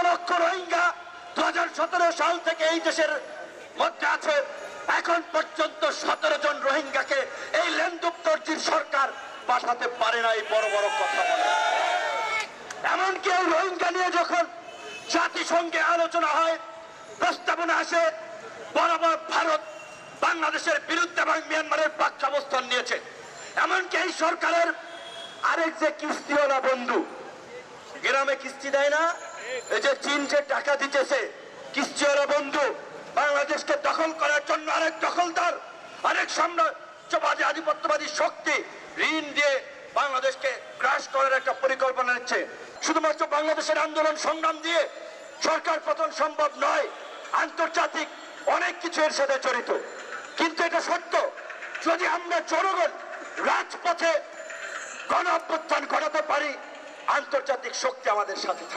লক্ষ রোহিঙ্গা 2017 সাল থেকে এই দেশের মধ্যে আছে। এখন পর্যন্ত 17 জন রোহিঙ্গাকে এই লেন্দুক দর্জির সরকার পাঠাতে পারে না। এই বড় বড় কথা বলে। এমনকি এই রোহিঙ্গা নিয়ে যখন জাতিসংঘে আলোচনা হয়, প্রস্তাবনা আসে, বরাবর ভারত বাংলাদেশের বিরুদ্ধে এবং মিয়ানমারের পক্ষে অবস্থান নিয়েছে। এমনকি এই সরকারের আরেক যে কিস্তিওয়ালা বন্ধু, গ্রামে কিস্তি দেয় না, এই যে চীন যে টাকা দিতেছে, কিস্তিওয়ালা বন্ধু বাংলাদেশকে দখল করার জন্য আরেক দখলদার, আরেক সাম্রাজ্যবাদী আধিপত্যবাদী শক্তি ঋণ দিয়ে বাংলাদেশকে ক্রাশ করার একটা পরিকল্পনা নিচ্ছে। শুধুমাত্র বাংলাদেশের আন্দোলন সংগ্রাম দিয়ে সরকার পতন সম্ভব নয়, আন্তর্জাতিক অনেক কিছু এর সাথে জড়িত। কিন্তু এটা সত্য, যদি আমরা জনগণ রাজপথে গণ অভ্যুত্থান ঘটাতে পারি, আন্তর্জাতিক শক্তি আমাদের সাথে